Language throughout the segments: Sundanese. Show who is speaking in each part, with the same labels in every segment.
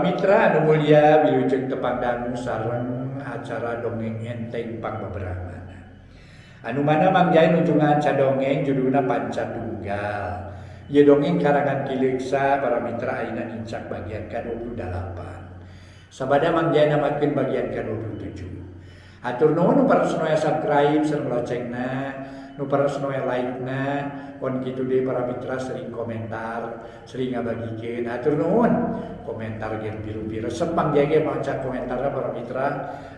Speaker 1: mitra anu mulia wilujeng tepangdangu sareng acara dongeng enteng pangbeberangan. Anu mana mangjaya nujungan cadongeng judulna Pancatunggal. Ieu dongeng karangan Kileksa para mitra ayeuna nincak bagian ke-28. Sabada mangjaya namakeun bagian ke-27. Hatur nuhun nu paros noya subscribe sareng loncengna, nu paros noya like-na, pon kitu deui para mitra sering komentar, sering ngabagikeun. Hatur nuhun. Komentar gen biru-biru resep mangjaya maca komentarna para mitra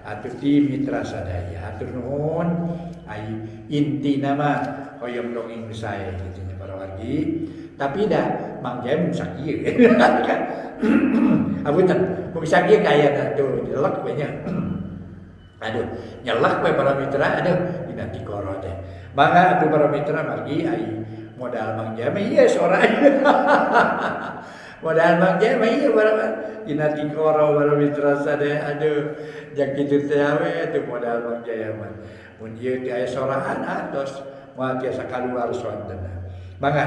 Speaker 1: atuh ti mitra sadaya. Hatur nuhun. Ai intina mah hoyong dongeng sae kitu nya para wargi. Tapi dah mangjaya mun sakieu. Apunten, mun sakieu kaya tuh jelek we nya. Aduh, nyelak we para mitra, aduh dina tikoro teh. Mangga atuh para mitra margi ai modal mangjaya mah ieu soraya. Modal mangjaya mah ieu para dina tikoro para mitra sadaya. Aduh, jak kitu teh we teu modal mangjaya mah. Mun ieu teh aya sorangan atos moal tiasa kaluar soantena. Mangga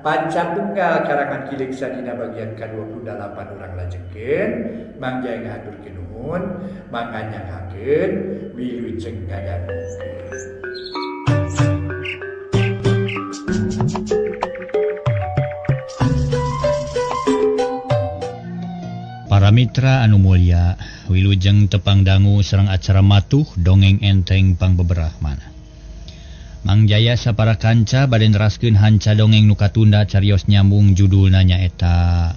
Speaker 1: Pancatunggal karangan Kileksa dina bagian ke-28 urang lajengkeun mangjaya ngaturkeun nuhun mangga nyangakeun wilujeng ngadangukeun.
Speaker 2: Para mitra anu mulia, wilujeng tepangdangu sareng acara matuh dongeng enteng pangbeberahmana. Mangjaya sapara kanca bade neraskeun hanca dongeng nu katunda carios nyambung judulna nyaeta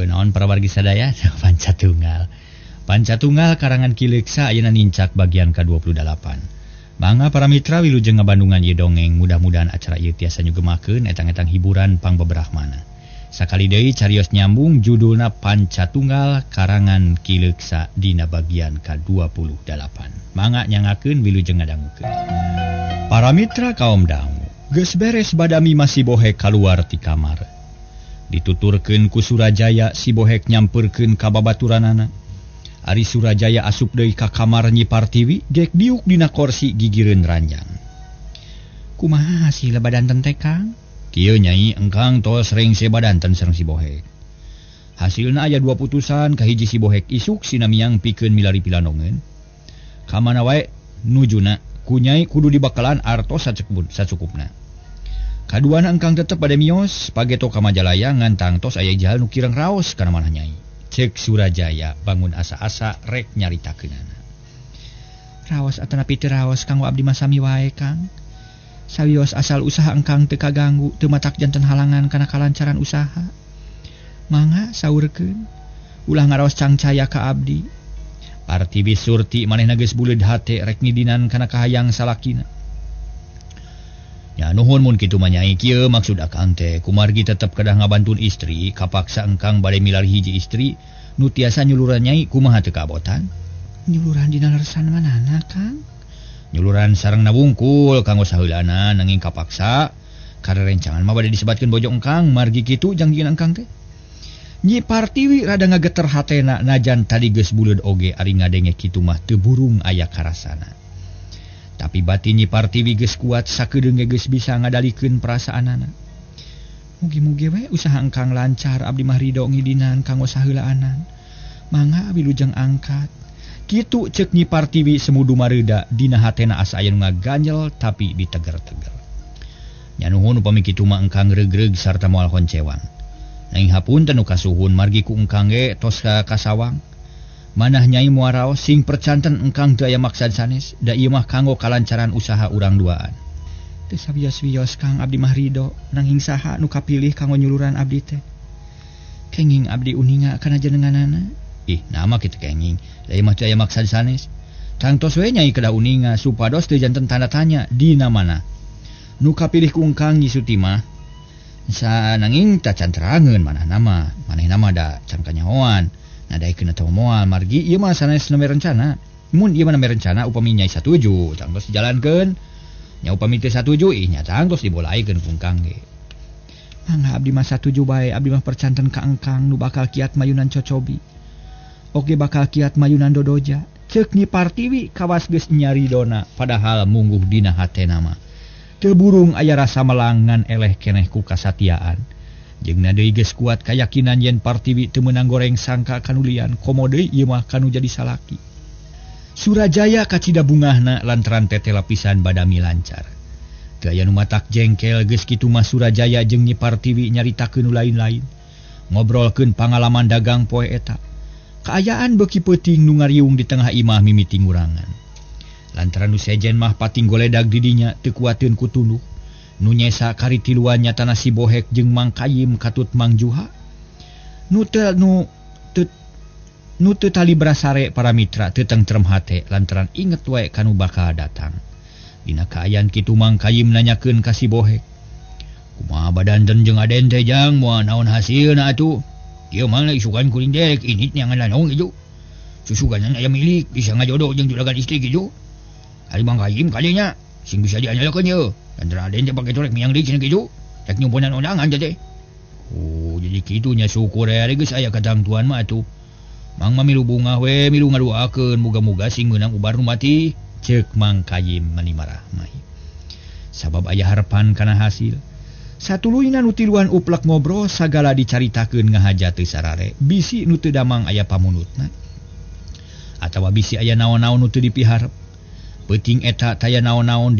Speaker 2: naon para wargi sadaya Pancatunggal. Pancatunggal karangan Kileksa ayeuna nincak bagian ke-28. Mangga para mitra wilujeng ngabandungan ieu dongeng, mudah-mudahan acara ieu tiasa nyugemakeun etang-etang hiburan pangbeberahmana. Sakali deui carios nyambung judulna Pancatunggal karangan Kileksa dina bagian ke-28. Mangga nyangakeun wilujeng ngadangukeun. Para mitra kaum dangu, geus beres badami masih bohek kaluar ti kamar. Dituturkeun ku Surajaya si bohek nyamperkeun ka babaturanana. Ari Surajaya asup deui ka kamar Nyi Partiwi gek diuk dina kursi gigireun ranjang. Kumaha hasil badanten teh Kang? Kieu Nyai engkang tos rengse badanten sareng si bohek. Hasilna aya 2 putusan, kahiji si bohek isuk sinamiang pikeun milari pilanongeun. Kamana wae nujuna ku Nyai kudu dibakalan artos sacukupna. Kaduana engkang tetep bade mios pageto ka Majalaya ngantang tos aya jahal nu kirang raos kana manah Nyai. Cek Surajaya bangun asa-asa rek nyaritakeunana. Raos atanapi teu raos kanggo abdi masami wae Kang. Sawios asal usaha engkang teu kaganggu teu matak janten halangan kana kalancaran usaha. Mangga saurkeun ulah ngaraos cangcaya ka abdi. Partiwi surti manehna geus buleud hate rek nidinan kana kahayang salakina. Ya nuhun mun kitu mah Nyai, kieu maksud akang teh kumargi tetep kedah ngabantun istri, kapaksa engkang bade milari hiji istri nu tiasa nyuluran Nyai kumaha teu kaabotan? Nyuluran dina lersan manana Kang? Nyuluran sareng nabungkul kanggo saheulana nanging kapaksa karerencangan mah bade disebatkeun bojo engkang margi kitu jangjieun engkang teh. Nyi Partiwi rada ngageter hatena najan tadi geus buleud oge ari ngadenge kitu mah teu burung aya karasana. Tapi batin Nyi Partiwi geus kuat sakeudeung geus bisa ngadalikeun perasaanana. Mugi-mugi we usaha engkang lancar abdi mah ridho ngidinan kanggo saheulaanan. Mangga wilujeng angkat. Kitu ceuk Nyi Partiwi semudu mareuda dina hatena asa aya nu ngaganjel tapi diteger-teger. Nya nuhun upami kitu mah engkang regreg sarta moal honcewang. Nanging hapunten nu kasuhun margi ku engkang ge tos ka kasawang. Manah Nyai moal raos sing percanten engkang teu aya maksad sanes, da ieu mah kanggo kalancaran usaha urang duaan. Teu sawios-wios Kang abdi mah ridho, nanging saha nu kapilih kanggo nyuluran abdi teh? Kenging abdi uninga kana jenenganana. Ih, nama kitu kenging. Da ieu mah teu aya maksad sanes. Kang tos we Nyai kedah uninga supados teu janten tanda tanya dina mana. Nu kapilih ku engkang Nyi Suti mah nanging ta can terangeun manehna mah da can kanyahoan. Nadaikeun eta moal margi ieu mah sanes neme rencana. Mun ieu mah neme rencana upami Nyai satuju, tangtos dijalankeun. Nya upami teu satuju nya tangtos dibolaikeun ku engkang ge. Mangga abdi mah satuju bae, abdi mah percanten ka engkang nu bakal kiat mayunan cocobi. Oge bakal kiat mayunan dodoja. Ceuk Nyi Partiwi kawas geus nyaridona padahal mungguh dina hatena mah teu burung aya rasa melangan eleh keneh ku kasatiaan. Jeung na deui geus kuat kayakinan yen Partiwi teu meunang goreng sangka kanulian komo deui ieu mah kanu jadi salaki. Surajaya kacida bungahna lantaran tete lapisan badami lancar. Teu aya nu matak jengkel geus kitu mah Surajaya jeung Nyi Partiwi nyaritakeun nu lain-lain. Ngobrolkeun pangalaman dagang poe eta. Kaayaan beuki peuting nu ngariung di tengah imah mimiti ngurangan. Lantaran nu sejen mah pating goledag di dinya teu kuateun ku tunduk. Nu nyesa karitiluan nyatana si Bohek jeung Mang Kayim katut Mang Juha. Nu teu tali berasare para mitra teu tentrem hate lantaran inget wae kanu bakal datang. Dina kaayaan kitu Mang Kayim nanyakeun ka si Bohek. Kumaha badanten jeung Aden teh jang moal naon hasilna atuh? Ieu mah isukan kuring derek init nyangan lanong ieu. Susuganan aya milik bisa ngajodoh jeung juragan istri kitu. Ari Mang Kayim kadinya sing bisa dianyalkeun ye. Lantaran Aden teh pake torek miang deui cenah kitu. Rek nyumpunan undangan teh. Oh, jadi kitu nya syukur aya geus aya kadang tuan mah atuh. Mang milu bunga we milu ngadoakeun muga-muga sing meunang ubar nu mati. Ceuk Mang Kayim mani marah-mah. Sabab aya harapan kana hasil. Satuluyna nu tiluan uplek ngobrol sagala dicaritakeun ngahaja teu sarare. Bisi nu teu damang aya pamunutna. Atawa bisi aya naon-naon nu teu dipiharep. Peuting eta taya naon-naon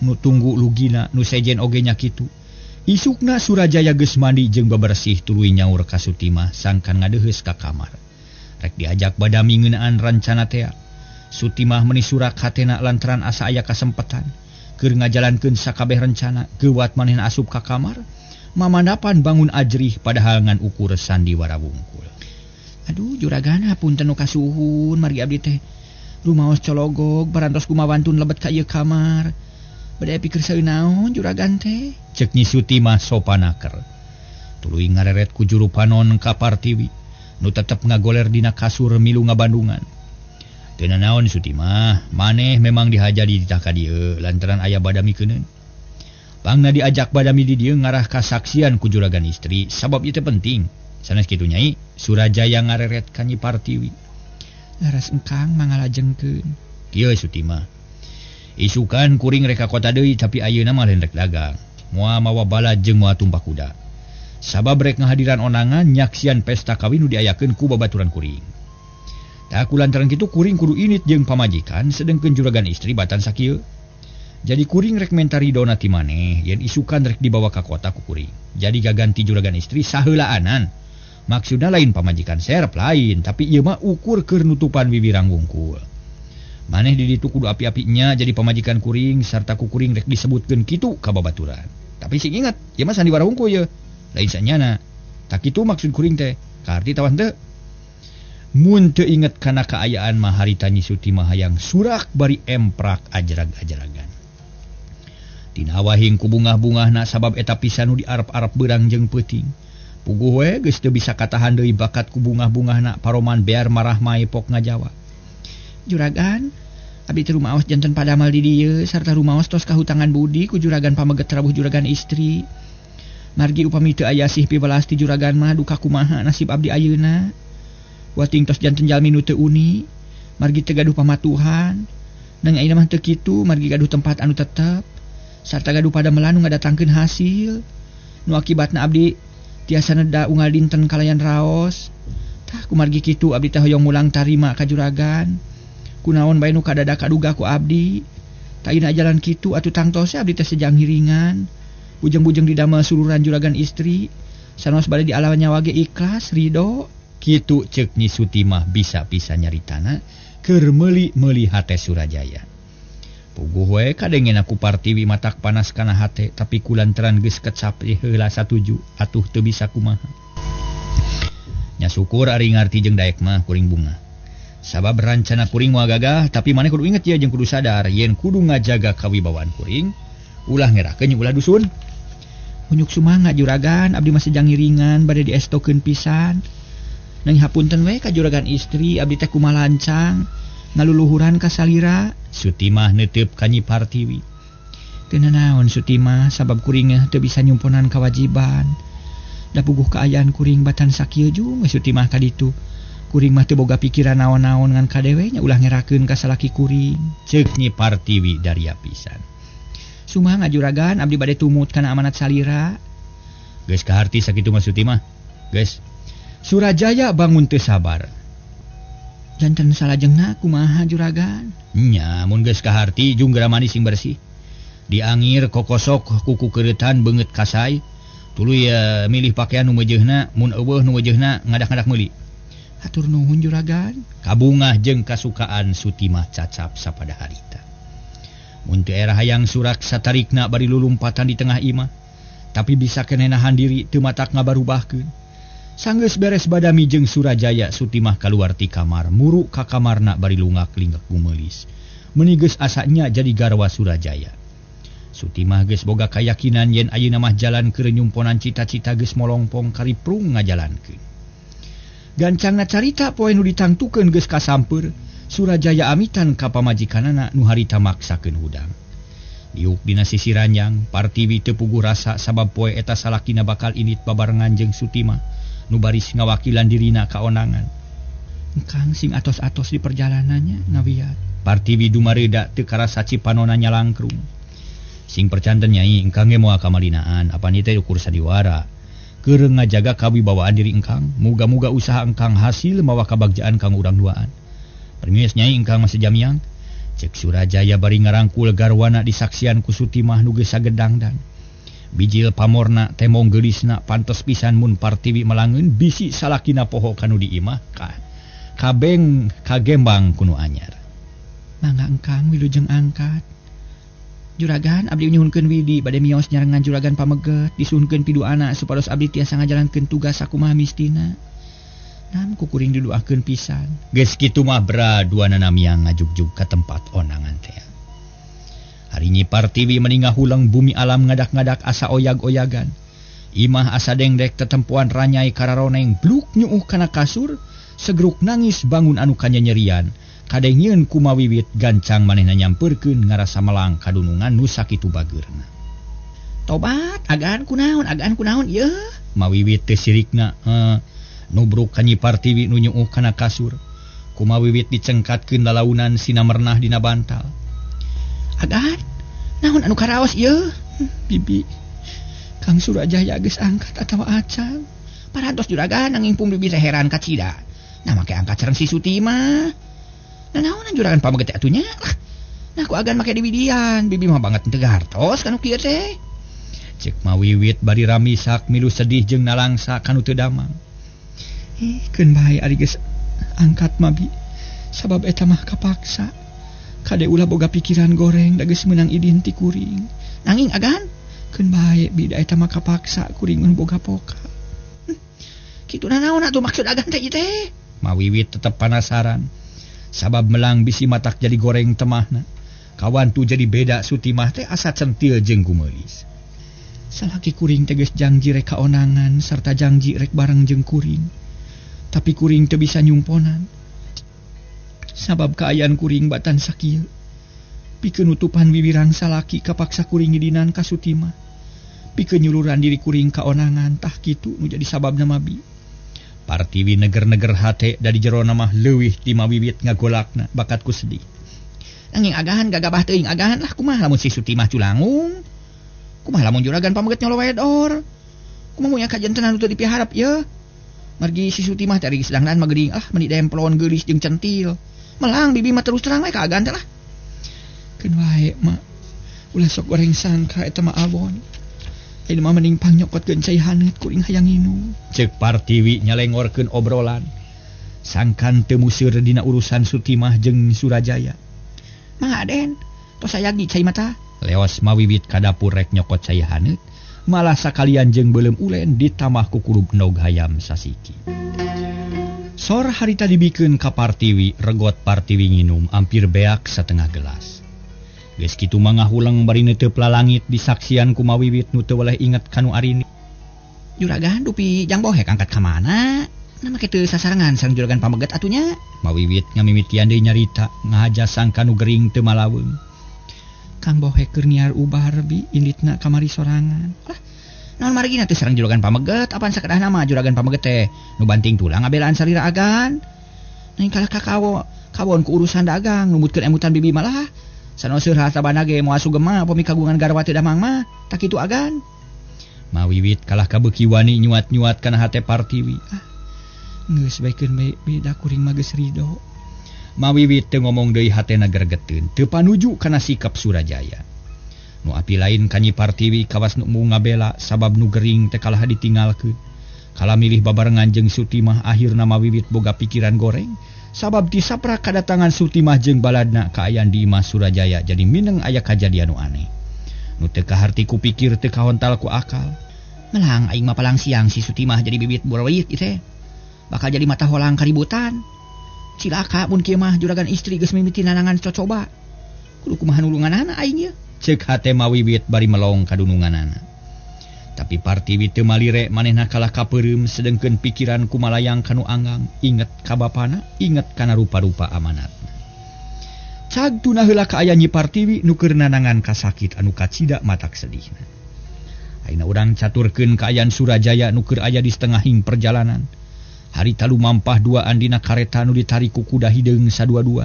Speaker 2: nu tunggu lugina nu sejen oge nya kitu. Isukna Surajaya geus mandi jeung bebersih tuluy nyaur ka Sutimah sangkan ngadeuheus ka kamar. Rek diajak badami ngeunaan rancana teh. Sutimah meuni surak hatena lantaran asa aya kasempetan keur ngajalankeun sakabeh rencana geuwat manehna asup ka kamar. Mamandapan bangun ajrih padahal ngan ukur sandiwara wungkul. Aduh juragan hapunten nu kasuhun mari abdi teh rumaos cologog barantos kumawantun lebet ka ieu kamar. Bade pikir saeunaon juragan teh? Ceuk Nyi Sutimah sopanaker. Tuluy ngareret ku juru panon ka Partiwi nu tetep ngagoler dina kasur milu ngabandungan. Teu naon Sutimah, maneh memang dihaja di ditah ka dieu lantaran aya badami keuneun. Pangna diajak badami di dieu ngarah kasaksian ku juragan istri sabab ieu teh penting. Sanes kitu Nyai, Surajaya ngareret ka Nyi Partiwi. Laras engkang mangalajengkeun. Kieu Sutimah. Isukan kuring rek ka kota deui tapi ayeuna mah lain rek dagang. Moal mawa bala jeung moal tumpak kuda. Sabab rek ngahadiran onangan nyaksian pesta kawin nu diayakeun ku babaturan kuring. Tah kulantaran kitu kuring kudu init jeung pamajikan sedengkeun juragan istri batan sakieu. Jadi kuring rek menta ridona ti maneh yen isukan rek dibawa ka kota ku kuring. Jadi gaganti juragan istri saheulaanan. Maksudna lain pamajikan serep lain tapi ieu mah ukur keur nutupan bibirang wungkul. Maneh di ditu kudu api-apinya jadi pamajikan kuring sarta ku kuring rek disebutkeun kitu ka babaturan. Tapi sing ingat, ieu mah sandiwara wungkul ye. Lain sanyana. Tak kitu maksud kuring teh. Karti tawan teu. Mun teu inget kana kaayaan mah harita Nyi Sutimah hayang surak bari emprak ajrag-ajragan. Tina wahing ku bungah-bungahna sabab eta pisan nu diarep-arep beurang jeung peuting. Puguh we geus teu bisa katahan deui bakat ku bungah-bungahna paroman bear marah mae pok ngajawab. Juragan, abdi teu rumaos janten padamal di dieu sarta rumaos tos kahutangan budi ku juragan pameget rawuh juragan istri. Margi upami teu aya sih piwelas ti juragan mah duka kumaha nasib abdi ayeuna. Wating tos janten jalmi nu teu uni, margi teu gaduh pamatuhan. Nang ayeuna mah teu kitu, margi gaduh tempat anu tetep sarta gaduh padamelan nu ngadatangkeun hasil. Nu akibatna abdi tiasa neda unggal dinten kalayan raos. Tah kumargi kitu abdi teh hoyong mulang tarima ka juragan. Kunaon bae nu kadada kaduga ku abdi. Taina jalan kitu atuh tangtose abdi teh sejang hiringan. Bujeng-bujeng didamel suluran juragan istri. Sanos bade di alam nyawa ge ikhlas ridho. Kitu ceuk Nyi Sutimah bisa-bisa nyaritana keur meuli-meuli hate Surajaya. Puguh we kadengen aku Partiwi matak panas kana hate tapi kulantaran geus kecap heula satuju atuh teu bisa kumaha. Nya syukur ari ngarti jeung daek mah kuring bunga. Sabab rencana kuring moal gagah tapi maneh kudu inget ya jeung kudu sadar yen kudu ngajaga kawibawaan kuring ulah ngerahkeun jeung ulah dusun. Unyuk sumangga juragan abdi mah sejang ngiringan bade diestokeun pisan. Nang hapunten we ka juragan istri abdi teh kumaha lancang ngaluluhuran ka salira. Sutimah neuteub ka Nyi Partiwi. Teu naon Sutimah sabab kuring teu bisa nyumponan kawajiban. Da puguh kaayaan kuring batan sakieu jeung Sutimah ka ditu. Kuring mah teu boga pikiran naon-naon ngan kadewe nya ulah ngerakeun ka salaki kuring. Ceuk Nyi Partiwi daria pisan. Sumangga juragan abdi bade tumut kana amanat salira. Geus kaharti sakitu mah Sutimah. Geus. Surajaya bangun teu sabar.
Speaker 3: Janten salajengna kumaha juragan?
Speaker 2: Nya, mun geus kaharti junggara manis sing bersih. Diangir kokosok kuku keuretan beungeut kasai. Tuluy milih pakaian nu meujeuhna, mun eueuh nu meujeuhna ngadak-ngadak meuli.
Speaker 3: Hatur nuhun juragan.
Speaker 2: Kabungah jeung kasukaan Sutimah cacap sapada harita. Mun teu era hayang surak satarikna bari lulumpatan di tengah imah, tapi bisa keneh nahan diri teu matak ngabarubahkeun. Sanggeus beres badami jeung Surajaya, Sutimah kaluar ti kamar, muru ka kamarna bari lungak-lingak gumelis. Meuni geus asanya jadi garwa Surajaya. Sutimah geus boga kayakinan yen ayeuna mah jalan keur nyumponan cita-cita geus molongpong kariprung ngajalankeun. Gancangna carita poe nu ditangtukeun geus kasampeur, Surajaya amitan ka pamajikanana nu harita maksakeun hudang. Diuk dina sisi ranjang, Partiwi teu puguh rasa sabab poe eta salakina bakal init babarengan jeung Sutimah nu baris ngawakilan dirina ka onangan.
Speaker 3: Engkang sing atos-atos di perjalanannya ngawiat.
Speaker 2: Partiwi dumareuda teu karasa cipanonna nyalangkrung. Sing percanten nyai engkang ge moal kamalinaan apani teh ukur sadiwara. Keur ngajaga kawibawaan diri engkang, muga-muga usaha engkang hasil mawa kabagjaan kang urang duaan. Permios nyai engkang masih jamiang. Cek Surajaya bari ngarangkul garwana disaksian ku Sutimah nu geus sagedangdan. Bijil pamorna temong geulisna pantos pisan mun Partiwi melangeun bisi salakina poho kanu di imah kabeng kagembang kuno anyar.
Speaker 3: Mangga engkang wilujeng angkat. Juragan abdi nyuhunkeun widi bade mios nyarengan juragan pameget disuhunkeun piduana supados abdi tiasa ngajalankeun tugas sakumaha mistina. Nam kukuring didoakeun pisan.
Speaker 2: Geus kitu mah bra duana namiang ngajugjug ka tempat onangan teh. Harinyi Partiwi meningah hulang bumi alam ngadak-ngadak asa oyag-oyagan. Imah asa dengdek tetempuan ranyai kararoneng bluk nyuuh kana kasur, segeruk nangis bangun anu kanyanyerian. Kadengieun kumawiwit gancang manehna nyampeurkeun ngarasa melang kadunungan nu sakitu bageurna.
Speaker 3: Tobat, agaan kunaon ieu?
Speaker 2: Mawiwit teh sirikna nubruk ka Nyi Partiwi nu nyuuh kana kasur. Kumawiwit dicengkatkeun lalaunan sinamernah dina bantal.
Speaker 3: Agaan, naon anu karaos ieu?
Speaker 2: Bibi,
Speaker 3: Kang Surajaya geus angkat atawa acan? Parantos juragan nanging pung bibi heran kacida. Nah make angkat sareng si Sutimah. Nah naonan juragan pameget teh atunya? Nah ku agan make dibidian, bibi mah banget teu gartos kanu kieu teh.
Speaker 2: Cek mawiwit bari ramisak milu sedih jeung nalangsa kanu teu damang.
Speaker 3: Keun bae ari geus angkat mah bi. Sabab eta mah kapaksa. Kade ulah boga pikiran goreng da geus meunang idin ti kuring. Nanging agan keun bae bi da eta mah kapaksa kuring mun boga poka. Kitu naon atuh maksud agan teh ieu teh?
Speaker 2: Mawiwit tetep panasaran. Sabab melang bisi matak jadi goreng temahna. Kawan tu jadi beda Sutimah teh asa centil jeung gumelis.
Speaker 3: Salaki kuring teh geus janji rek kaonangan sarta janji rek bareng jeung kuring. Tapi kuring teu bisa nyumponan. Sabab kaayaan kuring batan sakieu. Pikeun nutupan bibirang salaki kapaksa kuring ngidinan ka Sutimah. Pikeun nyuluran diri kuring kaonangan tah kitu nu jadi sababna mabi.
Speaker 2: Partiwi neger-neger hate dari jero mah leuwih ti mawiwit ngagolakna bakatku sedih.
Speaker 3: Nanging agahan gagabah teuing agahan lah kumaha lamun si Sutimah culangung. Kumaha lamun juragan pameget nyolowedor. Kumaha nya kajentenan teu dipiharap ieu. Margi si Sutimah teh ari sedangnan mageuring meuni demplon geulis jeung centil. Melang bibi mah terus terang we ka agahan teh lah. Keun wae mak. Ulah sok goreng sangka eta mah alon. Ini mah mending pangnyokotkeun cai haneut kuring hayang nginum.
Speaker 2: Cek Partiwi nyalengorkeun obrolan. Sangkan teu museur dina urusan Sutimah jeung Surajaya.
Speaker 3: Mangga Den, tos aya di cai mata.
Speaker 2: Leos mawiwit ka dapur rek nyokot cai haneut, malah sakalian jeung beuleum ulen ditamah ku kurup nog hayam sasiki. Sor harita dibikeun ka Partiwi, regot Partiwi nginum ampir beak satengah gelas. Geus kitu mangahulang bari neuteup lalangit disaksian ku mawiwit nu teu weleh inget kanu arini.
Speaker 3: Juragan dupi jang bohek angkat ka mana? Na make teu sasarengan sareng juragan pameget atunya.
Speaker 2: Mawiwit ngamimitian deui nyarita ngahaja sang kanu gering teu malaweung.
Speaker 3: Kang bohek keur niar ubar bi inditna kamari sorangan. Lah, naon margina teu sareng juragan pameget apaan sakedahna mah juragan pameget teh nu banting tulang ngabelaan salira agan. Nang kalah kawon ku urusan dagang numutkeun emutan bibi malah. Sanoseur harta bana ge moal sugema pami kagungan garwa teu damang mah tak kitu agan.
Speaker 2: Mawiwit kalah kabeuki wani nyuat-nyuat kana hate Partiwi.
Speaker 3: Geus baikeun bae beda kuring mah geus ridho.
Speaker 2: Mawiwit teu ngomong deui hatena gregeteun, teu panuju kana sikap Surajaya. Nu api lain kanyi Partiwi kawas nu ngabela sabab nu gering teh kalah ditinggalkeun. Kala milih babarengan jeung Sutimah akhirna Mawiwit boga pikiran goreng sabab disaprak kadatangan Sutimah jeung baladna kaayaan di Imah Surajaya jadi mineng aya kajadian nu aneh. Nu teu kaharti ku pikir teu kahontal ku akal.
Speaker 3: Melang aing mah palang siang si Sutimah jadi bibit borowit ieu teh. Bakal jadi mata holang kaributan. Cilaka mun kieu mah juragan istri geus mimiti nanangan cocoba. Kudu kumaha nulunganana aing ye.
Speaker 2: Ceuk hate Mawiwit bari melong ka dununganana. Tapi Partiwi teu malire manehna kalah kapeureum sedengkeun pikiran kumalayang kanu anggang, inget ka bapana, inget kana rupa-rupa amanatna. Cag tuna heula ka aya Nyi Partiwi nu keur nanangan kasakit anu kacida matak sedihna. Ayeuna urang caturkeun kaayaan Surajaya nu keur aya di setengahing perjalanan. Harita lumampah duaan dina kareta nu ditarik ku kuda hideung sadua-dua.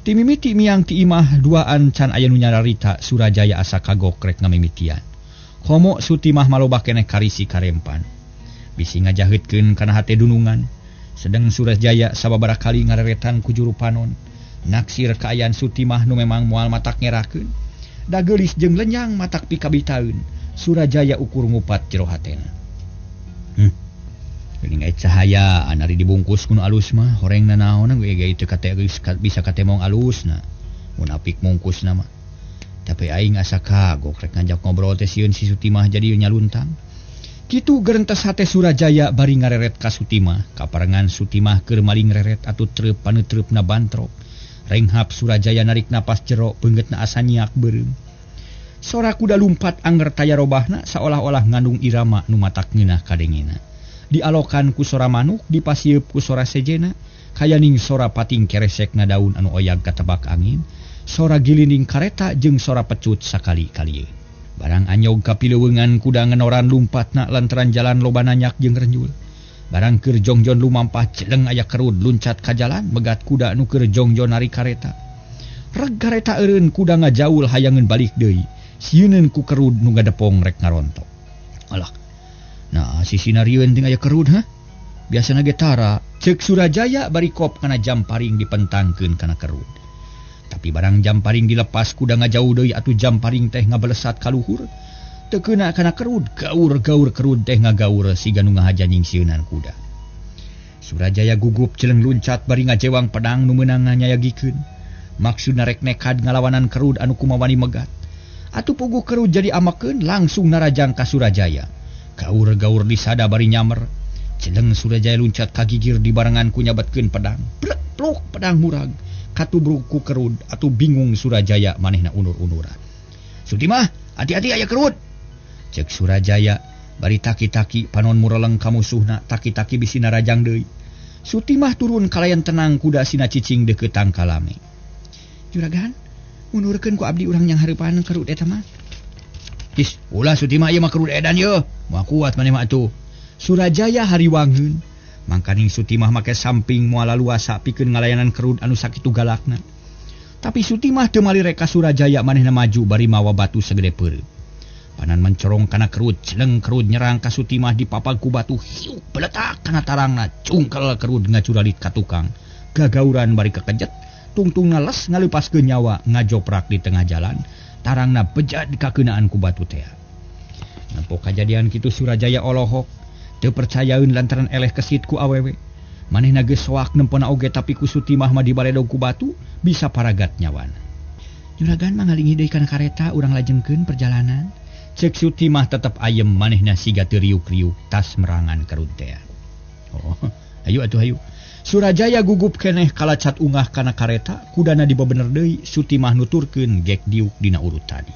Speaker 2: Ti mimiti miang ti imah duaan can aya nu nyararita Surajaya asa kagok rek ngamimitian. Komo Sutimah malobah keneh karisi karempan. Bisi ngajaheutkeun kana hate dunungan. Sedeng Surajaya sababaraha kali ngareretan ku juru panon. Naksir kaayaan Sutimah nu memang moal matak ngerakeun. Da geulis jeung lenyang matak pikabitaeun. Surajaya ukur ngupat jero hatena. Geuning aya cahaya ari dibungkus kuno alus mah horengna naon ge teu kate geus bisa katemong alusna. Mun apik mungkusna mah. Tapi aing asa kagok rek ngajak ngobrol teh sieun si Sutimah jadi nyaluntang. Kitu gerentas hate Surajaya bari ngareret ka Sutimah. Kaparengan Sutimah keur maling reret atuh treup paneutreupna bantrok. Renghap Surajaya narik napas jero beungeutna asa nyiak beureum. Sora kuda lumpat anger taya robahna saolah-olah ngandung irama nu matak ngeunah kadengena. Dialokan ku sora manuk, dipasieup ku sora sejena, kayaning sora pating keresekna daun anu oyag katebak angin. Sora gilinding kareta jeung sora pecut sakali-kali. Barang anyog kapileuweungan kuda ngenoran lumpatna lantaran jalan loba nanyak jeung renyul. Barang keur jongjon lumampah celeng aya kerud luncat ka jalan megat kuda nu keur jongjon ari kareta. Reg kareta eureun kuda ngajaul hayangeun balik deui. Sieuneun ku kerud nu ngadepong rek ngarontok. Alah. Nah, sisina rieun teh aya kerud ha? Biasana ge tara, ceuk Surajaya bari kop kana jamparing dipentangkeun kana kerud. Tapi barang jamparing dilepas kuda ngajauh deui atuh jamparing teh ngabelesat ka luhur. Teu keuna kana kerud, gaur-gaur kerud teh ngagaur siga nu ngahaja nyingsieunan kuda. Surajaya gugup celeng luncat bari ngajewang pedang nu meunang nganyayagikeun. Maksudna rek nekad ngalawanan kerud anu kumawani megat. Atuh puguh kerud jadi amakeun langsung narajang ka Surajaya. Gaur-gaur disada bari nyamer. Celeng Surajaya luncat ka gigir dibarengan ku nyabetkeun pedang. Pluk pedang murag. Katubruk ku kerud atuh bingung Surajaya manehna unur-unuran. Sutimah, hati-hati aya kerud. Cek Surajaya bari taki-taki panon mureleng ka musuhna, taki-taki bisi narajang deui. Sutimah turun kalayan tenang kuda sina cicing deukeut tangkalame. Juragan, unurkeun ku abdi urang yang hareupan kerud eta mah. Is, ulah Sutimah ieu mah kerud edan yeuh. Moal kuat maneh mah atuh. Surajaya hariwangeun. Mangkaning Sutimah make samping moal laluasa pikeun ngalayanan kerud anu sakitu galakna. Tapi Sutimah teu malire ka Surajaya manehna maju bari mawa batu sagede peureuh. Panan mencorong kana kerud, celeng kerud nyerang ka Sutimah dipapag ku batu hiuk beletak kana tarangna, cungkel kerud ngacuralit ka tukang. Gagauran bari kekejet, tungtungna les ngaleupaskeun nyawa ngajoprak di tengah jalan, tarangna bejat dikakeunaan ku batu teh. Nempo kajadian kitu Surajaya olohok. Teu percayaeun lantaran eleh kesit ku awewe. Manehna geus soak nempona oge tapi ku Sutimah mah dibaledog ku batu bisa paragat nyawana. Juragan mangalingi deui kana kareta urang lajengkeun perjalanan. Cek Sutimah tetep ayem manehna siga teu riuk-riuk tas merangan kerud teh. Oh, ayo atuh ayo. Surajaya gugup keneh kalacat ungah kana kareta, kudana dibebener deui Sutimah nuturkeun gek diuk dina urut tadi.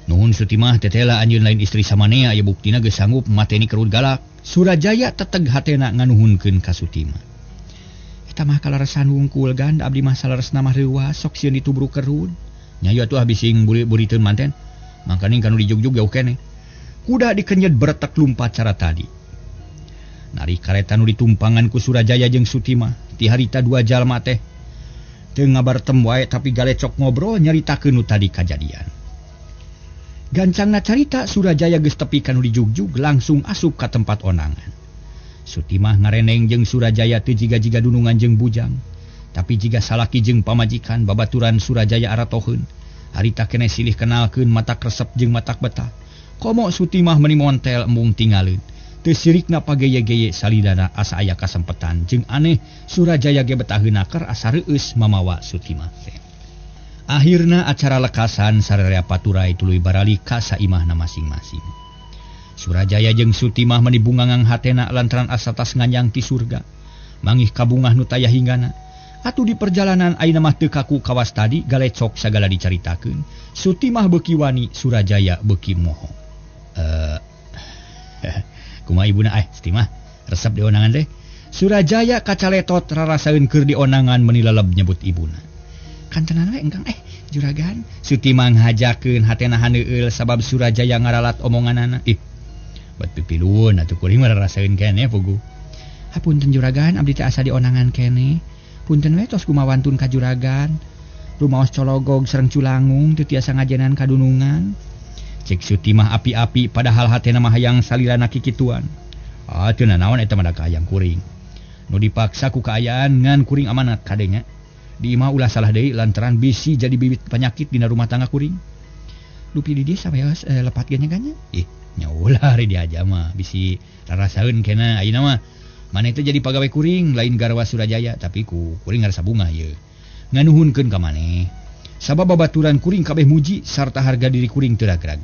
Speaker 2: Nuhun Sutimah tetela anjeun lain istri samanea aya buktina geus sanggup mateni kerud galak. Surajaya teteg hatena nganuhunkeun ka Sutimah. Eta mah kalaresan wungkul ganda abdi mah salaresna mah reuwas sok sieun ditubruk kerud. Nya ieu atuh bising buri-buriteun manten. Mangkaning kanu dijugjug jauh keneh. Kuda dikenyet beretek lumpat cara tadi. Nari kareta nu ditumpangan ku Surajaya jeung Sutimah ti harita dua jalma teh. Teu ngabartem wae tapi galecok ngobrol nyaritakeun nu tadi kajadian. Gancangna carita Surajaya geus tepi kanu dijugjug langsung asup ka tempat onangan. Sutimah ngareneng jeung Surajaya teu jiga-jiga dunungan jeung bujang, tapi jiga salaki jeung pamajikan babaturan Surajaya aratoheun. Harita keneh silih kenalkeun matak resep jeung matak betah. Komo Sutimah meuni montel embung tinggalin. Teu sirikna pageye-geye salidana asa aya kasempetan jeung aneh Surajaya ge betah heunaker asa reueus mamawa Sutimah teh. Akhirna acara lekasan sararea paturai tuluy barali ka saimahna masing-masing. Surajaya jeung Sutimah meuni bungangang hatena lantaran asa tas nganyang ti surga. Mangih kabungah nu taya hinggana. Atuh di perjalanan ayeuna mah teu kaku kawas tadi galecok sagala dicaritakeun. Sutimah beuki wani, Surajaya beuki moho. Kumaha ibuna Sutimah resep di onangan teh. Surajaya kacaletot rarasaeun keur di onangan meuni leleb nyebut ibuna. Kantenan we engkang juragan. Sutimah ngajakeun hatena haneueul sabab Surajaya ngaralat omonganana. Bet pipiluun atuh kuring mah rarasaeun keneh pugu. Hapunten juragan, abdi teh asa di onangan keneh. Punten we tos kumawantun ka juragan. Rumaos cologog sareng culangung teu tiasa ngajenan kadunungan. Cek Sutimah api-api padahal hatena mah hayang salirana kikituan. Teu nanaon eta mah da hayang kuring. Nu dipaksa ku kaayaan ngan kuring amanat kadenya. Di imah ulah salah deui lantaran bisi jadi bibit penyakit dina rumah tangga kuring. Dupi di dieu saweos lepat ganya-ganya. Nya ulah ari dia aja mah bisi rarasaeun keneh ayeuna mah maneh teh jadi pagawe kuring lain garwa Surajaya tapi ku kuring ngarasa bunga ye. Nganuhunkeun ka maneh. Sabab babaturan kuring kabeh muji sarta harga diri kuring teu ragrag.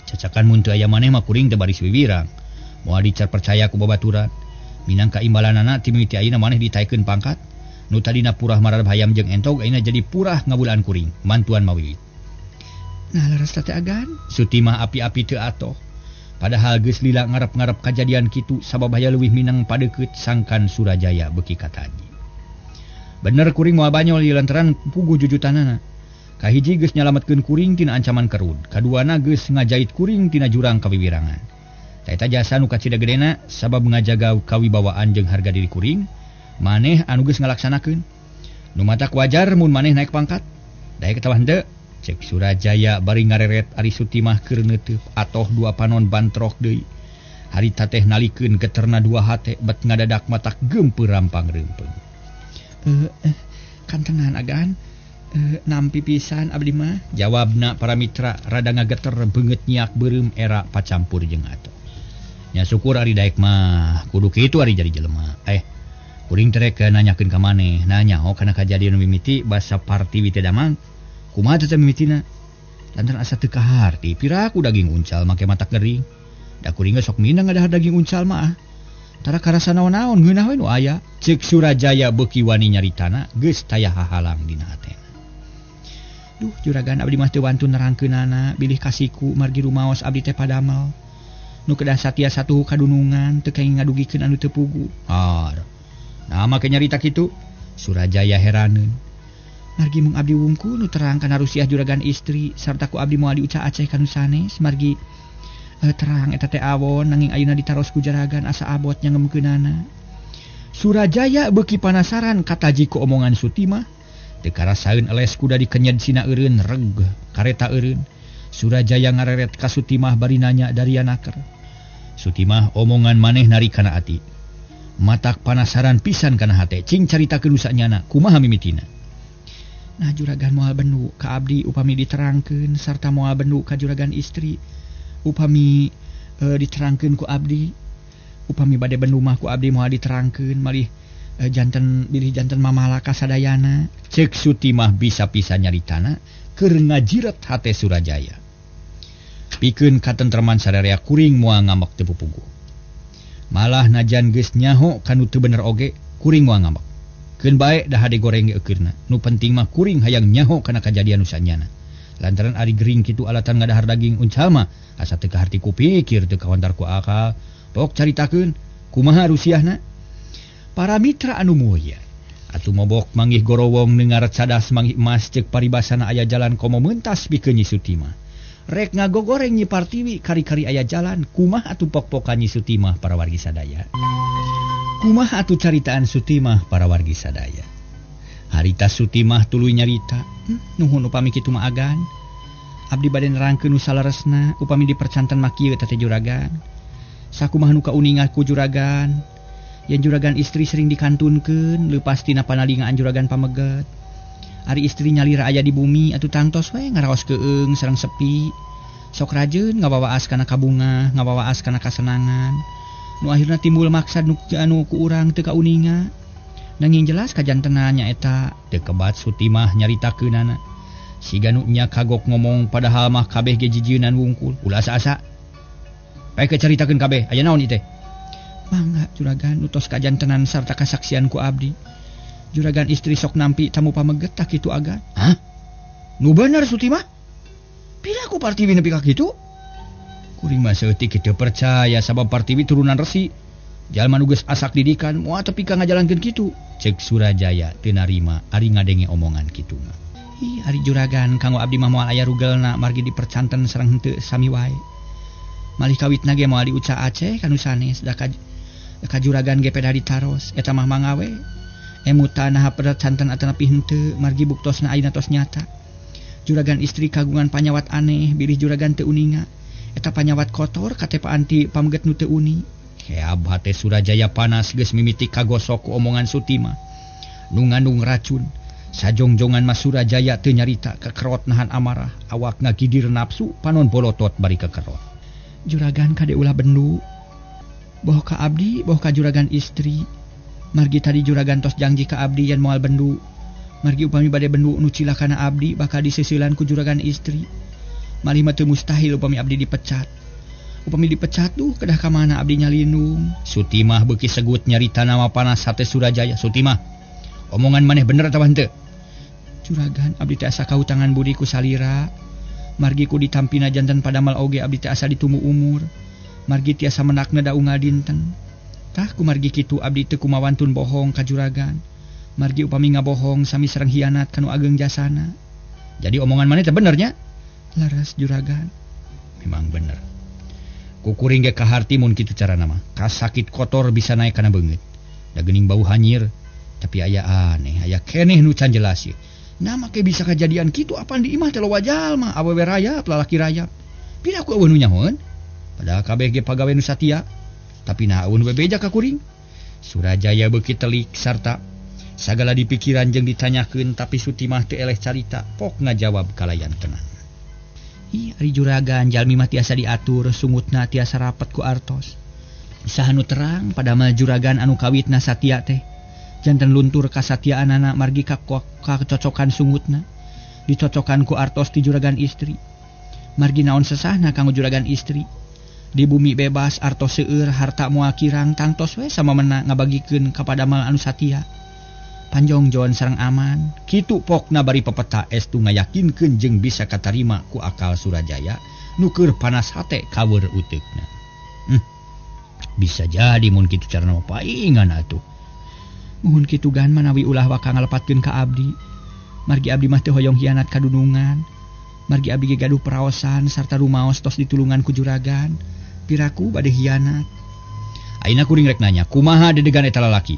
Speaker 2: Cacakan mun teu aya maneh mah kuring teu baris wiwirang. Moal dicar percaya ku babaturan. Minangka imbalanana ti mimiti ayeuna maneh ditaekeun pangkat. Nu tadina purah mararab hayam jeung entog ayeuna jadi purah ngabulaan kuring mantuan mawiwit. Nah laras teh agan Sutimah api-api teu atoh. Padahal geus lila ngarep-ngarep kajadian kitu sabab aya leuwih minang padeukeut sangkan Surajaya beuki kataji. Bener kuring moal banyol ieu lantaran puguh jujutanana. Kahiji geus nyalametkeun kuring tina ancaman kerud, kaduana geus ngajait kuring tina jurang kawiwirangan. Taeta jasa nu kacida gedena sabab ngajaga kawibawaan jeung harga diri kuring. Maneh anu geus ngalaksanakeun. Nu matak wajar mun maneh naik pangkat. Daek ketawah henteu. Cek Surajaya bari ngareret ari Sutimah keur neuteuf atoh dua panon bantrok deui. Harita teh nalikeun geterna dua hate bet ngadadak matak geumpeur rampang reumpeng. Kantenan agan. Nampi pisan abdi mah. Jawabna para mitra rada ngageter beungeut nyiak beureum era pacampur jeung atoh. Nya syukur ari daek mah kudu kitu ari jadi jelema. Kuring teh rek nanyakeun ka maneh, nanyaho kana kajadian nu mimiti basa Partiwi teh damang. Kumaha teh mimitina? Lantaran asa teu kaharti, piraku daging uncal make matak gering. Da kuring sok minang ngadahar daging uncal mah. Tara karasa naon-naon ngeunah we nu aya. Ceuk Surajaya beuki wani nyaritana geus taya hahalang dina hatena. Duh, juragan abdi mah teu wantun nerangkeunana, bilih kasiku margi rumaos abdi teh padamel. Nu kedah satia satu kadunungan teu kenging ngadugikeun anu teu pugu. Nah make nyarita kitu. Surajaya heraneun. Margi mung abdi wungku nu terang kana rusiah juragan istri sarta ku abdi moal diuca aceh kanu sanes margi terang eta teh awon nanging ayeuna ditaros ku jaragan asa abot nyangemkeunana. Surajaya beuki panasaran kataji ku omongan Sutimah. Teu karasaeun eles kuda dikenyed sina eureun reg kareta eureun. Surajaya ngareret ka Sutimah bari nanya darianaker. Sutimah omongan maneh nari kana ati. Matak panasaran pisan kana hate cing caritakeun usanyana kumaha mimitina. Nah juragan moal bendu ka abdi upami diterangkeun sarta moal bendu ka juragan istri upami diterangkeun ku abdi upami bade bendu mah ku abdi moal diterangkeun malih bilih janten mamalaka sadayana. Ceuk Sutimah bisa pisan nyaritana keur ngajiret hate Surajaya. Pikeun katentreman sadarea kuring moal ngambek teu pupuguh. Malah najan geus nyaho kanu teu bener oge kuring moal ngambek. Keun bae dah hade goreng eukeurna. Nu penting mah kuring hayang nyaho kana kajadian nu sanyana. Lantaran ari gering kitu alatan ngadahar daging uncal mah asa teu kaharti kupikir teu kawantar ku akal. Pok caritakeun kumaha rusiahna? Para mitra anu mulia. Atuh mobok manggih gorowong nengaret cadas manggih emas ceuk paribasana aya jalan komo meuntas pikeun Nyi Sutimah. Rek ngagogoreng Nyi Partiwi kari-kari aya jalan kumaha atuh pok-pokan Nyi Sutimah para wargi sadaya. Kumaha atuh caritaan Sutimah para wargi sadaya. Harita Sutimah tuluy nyarita. Nuhun upami kitu mah agan.
Speaker 3: Abdi bade nerangkeun nu salaresna upami dipercanten mah kieu teh juragan. Sakumaha nu kauningan ku juragan. Yen juragan istri sering dikantunkeun leupas tina panalingaan juragan pameget. Ari istri nyalira aya di bumi atuh tangtos we ngaraos keung sareng sepi. Sok rajeun ngawawaas kana kabunga, ngawawaas kana kasenangan. Nu akhirna timbul maksad nu ku urang teu kauninga. Nanging jelas kajantenna nyaeta teu kebat Sutimah nyaritakeunana. Siga nu nya kagok ngomong padahal mah kabeh ge jijieunnan wungkul. Ulah asa-asa. Bae caritakeun kabeh, aya naon ieu teh? Mangga juragan utos kajantenan sarta kasaksian ku abdi. Juragan istri sok nampi tamu pameget tak kitu agan. Hah? Nu bener Sutimah? Pila ku Partiwi nepi ka kitu? Kuring mah seutik kitu percaya sabab Partiwi turunan resi. Jalma nu geus asak didikan moal tepi ka ngajalankeun kitu. Cek Surajaya teu narima ari ngadenge omongan kitu mah. Ih, ari juragan kanggo abdi mah moal aya rugelna margi dipercanten sareng henteu sami wae. Malih kawitna ge moal diuca Aceh kanu sanes da ka juragan ge peda ditaros eta mah mangawe. Emutan naha percanten atanapi henteu margi buktosna ayeuna tos nyata. Juragan istri kagungan panyawat aneh bilih juragan teu uninga. Eta panyawat kotor katepaan ti pameget nu teu uni. Heab hate Surajaya panas geus mimitik kagosok ku omongan Sutimah. Nu ngandung racun. Sajongjongan mah Surajaya teu nyarita kekerot nahan amarah, awak ngagidir nafsu panon bolotot bari kekerot. Juragan kade ulah bendu. Boh ka abdi, boh ka juragan istri. Margi tadi juragan tos janji ka abdi yen moal bendu. Margi upami bade bendu nu cilakana abdi bakal disesilan ku juragan istri. Malih mah teu mustahil upami abdi dipecat. Upami dipecat tuh kedah ka mana abdi nyalindung. Sutimah beuki segut nyarita nama panas hate Surajaya. Sutimah, omongan maneh bener atawa henteu? Juragan abdi teh asa kautangan budi ku salira. Margi ku ditampina janten padamal oge abdi teh asa ditumu umur. Margi tiasa menakna daungal dinten. Tah ku margi kitu abdi teu kumawantun bohong ka juragan. Margi upami ngabohong sami sareng hianat kanu ageng jasana. Jadi omongan maneh teh bener nya? Laras juragan. Memang bener. Kukuring ge kaharti mun kitu carana mah. Kasakit kotor bisa naik kana beungeut. Da geuning bau hanyir. Tapi aya aneh, aya keneh nu can jelas ye. Nah make bisa kejadian kitu apaan di imah teh loba jalma, awewe rayap, lalaki rayap. Pina ku eueun nu nyahoeun? Padahal kabeh ge pagawe nu satia. Tapi nah eueun we beja ka kuring. Surajaya beuki telik sarta sagala dipikiran jeung ditanyakeun tapi Sutimah teu eleh carita, pok ngajawab kalayan tenang. Ih, ari juragan jalmi mah tiasa diatur, sungutna tiasa rapet ku artos. Saha nu terang padahal juragan anu kawitna satia teh. Janten luntur kasatiaanana margi ka kecocokan sungutna. Dicocokan ku artos ti juragan istri. Margi naon sesahna kanggo juragan istri. Di bumi bebas artos seueur harta moal kirang tangtos we sama mena ngabagikeun ka padamal anu satia. Panjongjoan sareng aman, kitu pokna bari pepeta estu ngayakinkeun jeung bisa katarima ku akal Surajaya nu keur panas hate kaweur uteukna. Bisa jadi mun kitu carana paingan atuh. Muhun kitu gan manawi ulah waka ngalepatkeun ka abdi. Margi abdi mah teu hoyong hianat kadunungan. Margi abdi ge gaduh paraosan sarta rumaos tos ditulungan ku juragan. Piraku bade hianat. Ayeuna kuring rek nanya, kumaha dedegan eta lalaki?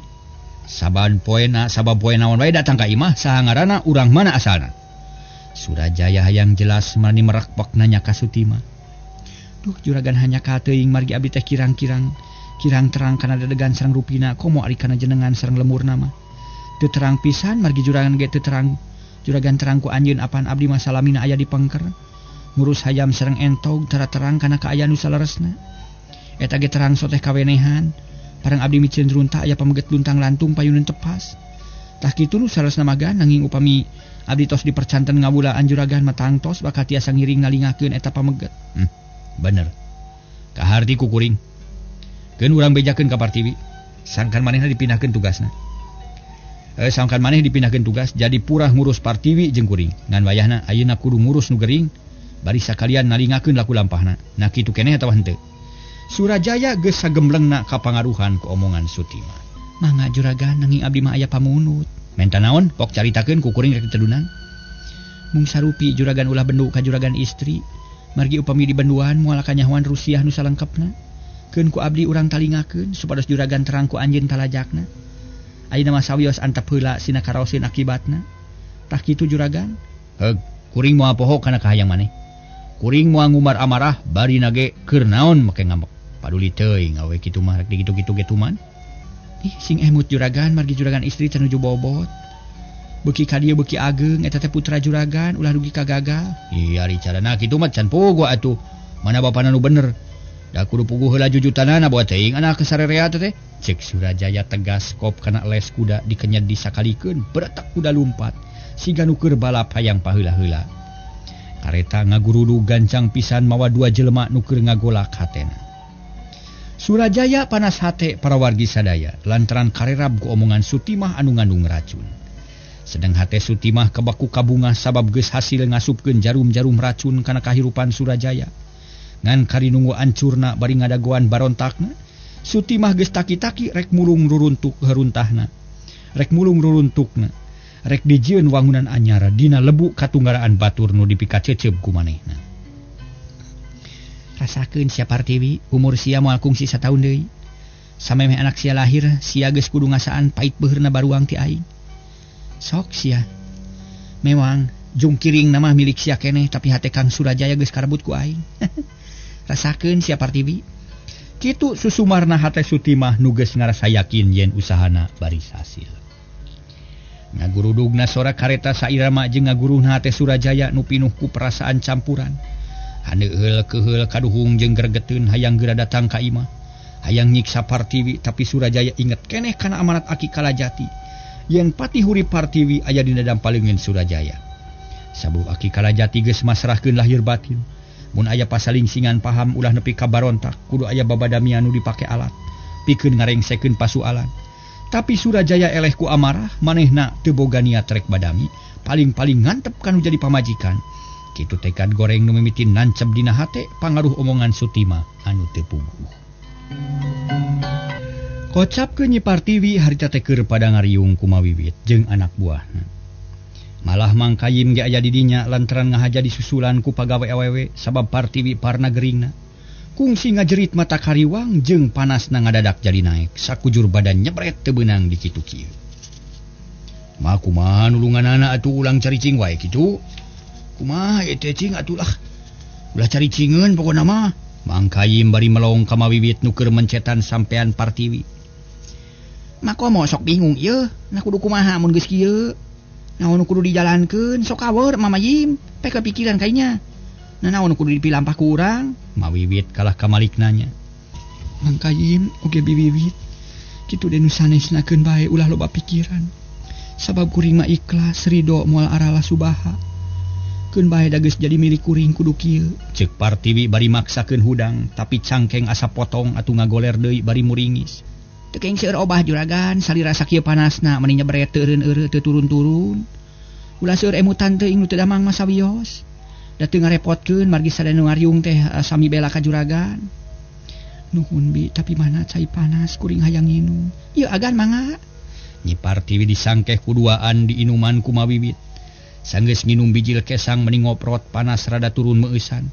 Speaker 3: Sabab poe naon wae datang ka imah saha ngaranna urang mana asalna? Surajaya hayang jelas marani merakpok nanya ka Sutimah. Duh juragan hanya ka teuing margi abdi teh kirang terang kana dedegan sareng rupina komo ari kana jenengan sareng lemurna mah. Teu terang pisan margi juragan ge teu terang. Juragan terang ku anjeun apaan abdi mah salamina aya di pengker. Ngurus hayam sareng entog terang kana kaayaan nu salaresna. Eta ge terang soteh kawenehan. Parang abdi micieun runta aya pameget luntang lantung payuneun tepas. Tah kitu nu salaresna magan nanging upami abdi tos dipercanten ngabulaan juragan mah tangtos bakal tiasa ngiring ngalingakeun eta pameget. Bener. Kaharti ku kuring. Keun urang bejakeun ka Partiwi. Sangkan manehna dipindahkeun tugasna. Sangkan maneh dipindahkeun tugas jadi purah ngurus Partiwi jeung kuring. Ngan wayahna ayeuna kudu ngurus nu gering bari sakalian nalingakeun laku lampahna. Nah kitu keneh atawa henteu? Surajaya geus sagemblengna kapangaruhan ku omongan Sutimah. Mangga juragan nanging abdi mah aya pamunut. Menta naon? Pok caritakeun ku kuring rek tedunan. Mung sarupi juragan ulah bendu ka juragan istri. Margi upami di benduan moal kanyahoan Rusiah nu salengkepna. Keun ku abdi urang talingakeun supados juragan terang ku anjeun talajakna. Ayeuna mah sawios antep heula sina karaosin akibatna. Tah kitu juragan? Heug, kuring moal poho kana kahayang maneh.
Speaker 2: kuring moal ngumar amarah bari nage keur naon make ngambek paduli teuing awe kitu mah rek dikitu-kitu ge tuman.
Speaker 3: Ih sing emut juragan margi juragan istri tanuju bobot. Beuki ka dieu beuki ageng eta teh putra juragan ulah dugi kagagal.
Speaker 2: Iya ricarana kitu mah can pogo atuh. Mana bapana nu bener. Da kudu puguh heula jujutanana buat teuing anak kesarerea teh. Cek Surajaya tegas kop kana les kuda dikenyed disakalikeun beretak kuda lumpat siga nu keur balap hayang paheula-heula. Kareta ngagurudu gancang pisan mawa 2 jelema nu keur ngagolak hatena. Surajaya panas hate para wargi sadaya lantaran karerab ku omongan Sutimah anu ngandung racun. Sedang hate Sutimah kebaku kabungah sabab geus hasil ngasupkeun jarum-jarum racun kana kahirupan Surajaya. Ngan karinunggu ancurna bari ngadagoan barontakna, Sutimah geus taki-taki rek mulung ruruntuk haruntahna. Rek mulung ruruntukna. Rek dijieun wangunan anyar dina lebu katunggaraan batur nu dipika cecep ku manehna.
Speaker 3: Rasakeun sia Partiwi, umur sia moal kungsi 1 taun deui. Samemeh anak sia lahir, sia geus kudu ngasaan pait beurna baruang ti aing. Sok sia. Memang jungkiring nama milik sia keneh tapi hate Kang Surajaya geus karebut ku aing. Rasakeun sia Partiwi. Kitu susumarna hate Sutimah nu geus ngarasa yakin yen usahana baris hasil. Ngagurudugna sora kareta sairama jeung ngaguruhna hate Surajaya nu pinuh ku perasaan campuran. Haneueul keheul kaduhung jeung gregeteun hayang geura datang ka imah. Hayang nyiksa Partiwi tapi Surajaya inget keneh kana amanat Aki Kalajati. Yen pati hurip Partiwi aya dina dampaleungeun Surajaya. Sabab Aki Kalajati geus masrahkeun lahir batin. Mun aya pasalingsingan paham ulah nepi ka barontak kudu aya babadami anu dipake alat pikeun ngarengsekeun pasualan. Tapi Surajaya eleh ku amarah manehna teu boga niat rek badami paling-paling ngantep kanu jadi pamajikan. Kitu tekad goreng nu mimitin nancep dina hate pangaruh omongan Sutimah anu teu puguh. Kocapkeun Nyi Partiwi harita teh keur pada ngariung kumawiwit jeung anak buahna. Malah Mang Kayim ge aya di dinya lantaran ngahaja disusulan ku pagawe awewe sabab Partiwi parna geringna. Kungsi ngajerit mata kariwang jeung panasna ngadadak jadi naek sakujur badan nyebret teu beunang di kitu kieu. Mah kumaha nulunganana atuh ulang caricing wae kitu. Kumaha teh cing atuh lah. Ulah caricingeun pokona mah. Mang Kayim bari melong ka mawiwit nu keur mencetan sampean Partiwi. Makomo sok bingung ieu, na kudu kumaha mun geus kieu. Naon kudu dijalankeun sok aweur Mamayim, pe kepikiran kaynya. Nah naon kudu dipilampah ku urang?
Speaker 2: Mawiwit kalah ka maliknanya.
Speaker 3: Mang Kayim oge biwiwit. Kitu denu sanesnakeun bae ulah loba pikiran. Sabab kuring mah ikhlas ridho moal aralah subaha. Keun bae da geus jadi milik kuring kudu kieu.
Speaker 2: Ceuk Partiwi bari maksakeun hudang tapi cangkeng asa potong atuh ngagoler deui bari muringis.
Speaker 3: Teu keng seueur obah juragan, salira sakieu panasna meni nyebret teu eureun-eureun teu turun-turun. Ulah seueur emutan teuing nu teu damang mah sawios. Da teu ngarepotkeun margi sadaya nu ngariung teh sami bela ka juragan. Nuhun bi, tapi mana cai panas kuring hayang nginum. Ieu agan mangga.
Speaker 2: Nyi Partiwi disangkeh kuduaan di inuman kumawiwit. Sanggeus nginum bijil kesang meni ngoprot panas rada turun meusan.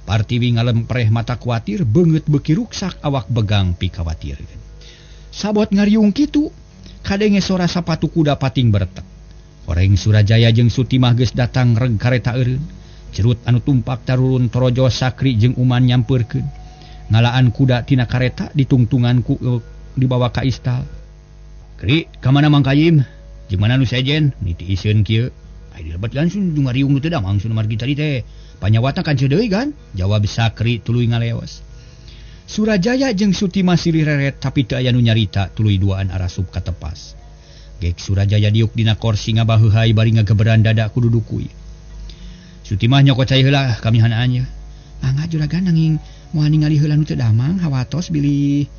Speaker 2: Partiwi ngalempreh mata kuatir beungeut beuki ruksak awak begang pikawatirkeun. Sabot ngariung kitu, kadenge sora sapatu kuda pating beretek. Oreng Surajaya jeung Sutimah geus datang reg kareta eureun. Cerut anu tumpak tarurun Torojo Sakri jeung Uman nyampeurkeun. Ngalaan kuda tina kareta ditungtungan ku dibawa ka istal. Kri, ka mana Mang Kayim? Jeung mana nu sejen? Nitiisieun kieu. Ai dilebat langsung jeung ngariung nu teu damang sun margi tadi teh. Panyawatna kan deui kan? Jawab Sakri tuluy ngaleos. Surajaya jeung Sutimah silih reret tapi teu aya nu nyarita tuluy duaan arasup ka tepas. Gek Surajaya diuk dina kursi ngabaheuhai bari ngageberan dada ku dudukui. Sutimah nyokot cai heula kami hanaannya.
Speaker 3: Mangga juragan nanging moal ningali heula nu teu damang hawatos bilih.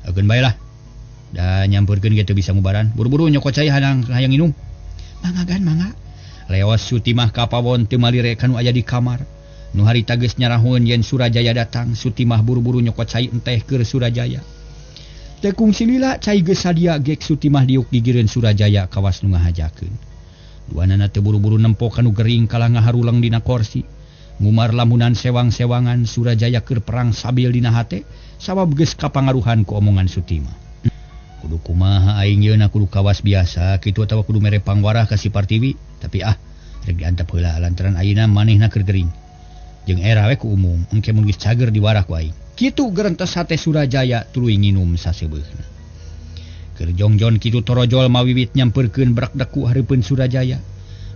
Speaker 2: Ageun bae lah. Da nyampeurkeun ge teu bisa ngubaran. Buru-buru nyokot cai hayang nginum.
Speaker 3: Mangga gan mangga.
Speaker 2: Leos Sutimah ka pawon teu malire kanu aya di kamar. Nu harita geus nyarahun yen Surajaya datang, Sutimah buru-buru nyokot cai enteh keur Surajaya. Teu kungsi lila cai geus sadia gek Sutimah diuk digireun Surajaya kawas nu ngahajakeun. Duanana teu buru-buru nempo kanu gering kalah ngaharulang dina kursi. Ngumar lamunan sewang-sewangan Surajaya keur perang sabil dina hate sabab geus kapangaruhan ku omongan Sutimah. Kudu kumaha aing yeuna kudu kawas biasa kitu atawa kudu mere pangwarah ka si Partiwi, tapi rek diantep heula lantaran ayeuna manehna keur gering. jeung era we ku umum engke mun geus cager di warah ku aing. Kitu gerentes hate Surajaya tuluy nginum saseubeuna. Keur jongjon kitu torojol mawiwit nyamperkeun brak deku hareupeun Surajaya.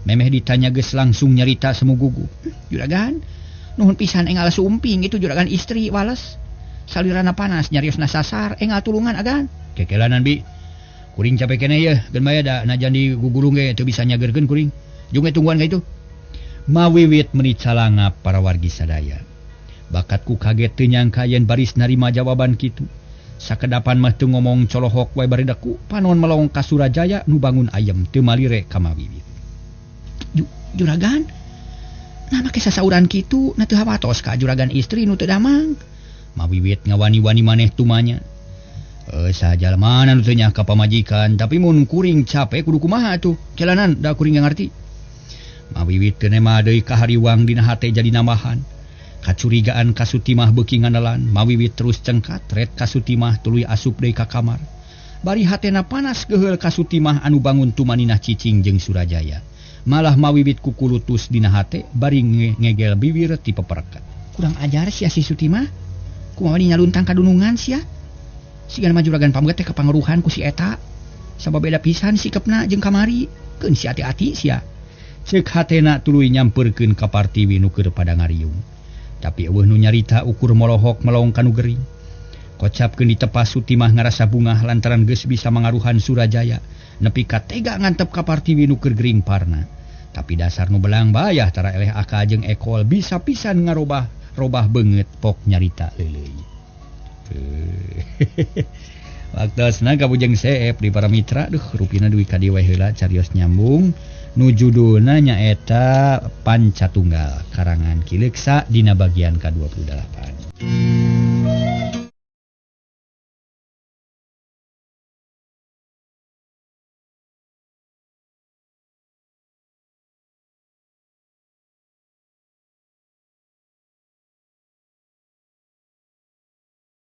Speaker 2: Memeh ditanya geus langsung nyarita semugugu.
Speaker 3: Juragan, nuhun pisan enggal sumping itu juragan istri wales. Salirana panas nyariosna sasar enggal tulungan agan.
Speaker 2: Kekelanan bi. Kuring capek keneh ye, geun maya da najan di gugulung ge teu bisa nyagerkeun kuring. Jung we tungguan ka itu. Mawiwit meuni calangap para wargi sadaya. Bakatku kaget teu nyangka yen baris narima jawaban kitu. Sakedapan mah teu ngomong colohok wae bari deku, panon melong ka Surajaya nu bangun ayem teu malire ka Mawiwit.
Speaker 3: Juragan, nah make sasauran kitu na teu hawatos ka juragan istri nu teu damang.
Speaker 2: Mawiwit ngawani-wani maneh tumanya. Sajalmana nu teu nya ka pamajikan, tapi mun kuring capek kudu kumaha atuh? Kelanan da kuring ngarti. Mawiwit teu nema deui kahariwang dina hate jadi nambahan. Kacurigaan Kasutimah beuki nganelan, Mawiwit terus cengkat ret Kasutimah tuluy asup deui ka kamar. Bari hatena panas geheul Kasutimah anu bangun tumaninah cicing jeung Surajaya. Malah Mawiwit kukulutus dina hate bari ngegel bibir ti pepereket.
Speaker 3: Kurang ajar sia si Sutimah. Kumaha dinyaluntang kadunungan sia. Sigan mah juragan pameget teh kapangaruhan ku si eta. Sabab beda pisan sikepna jeung kamari. Keun si ati-ati sia.
Speaker 2: Ceuk hatena tuluy nyamperkeun ka Partiwi nu keur pada ngariung. Tapi eueuh nu nyarita ukur molohok melong kanu gering. Kocapkeun di tepas Sutimah ngarasa bungah lantaran geus bisa mangaruhan Surajaya, nepi ka tega ngantep ka Partiwi nu keur gering parna. Tapi dasar nu belang bayah tara eleh Aka jeung Ekol bisa pisan ngarobah beungeut pok nyarita leuleuy. Waktosna kabujeng seep di para mitra, rupina duwi ka dieu we heula carios nyambung. Nu judulna nyaeta Pancatunggal karangan Ki Leuksa dina bagian ka-28.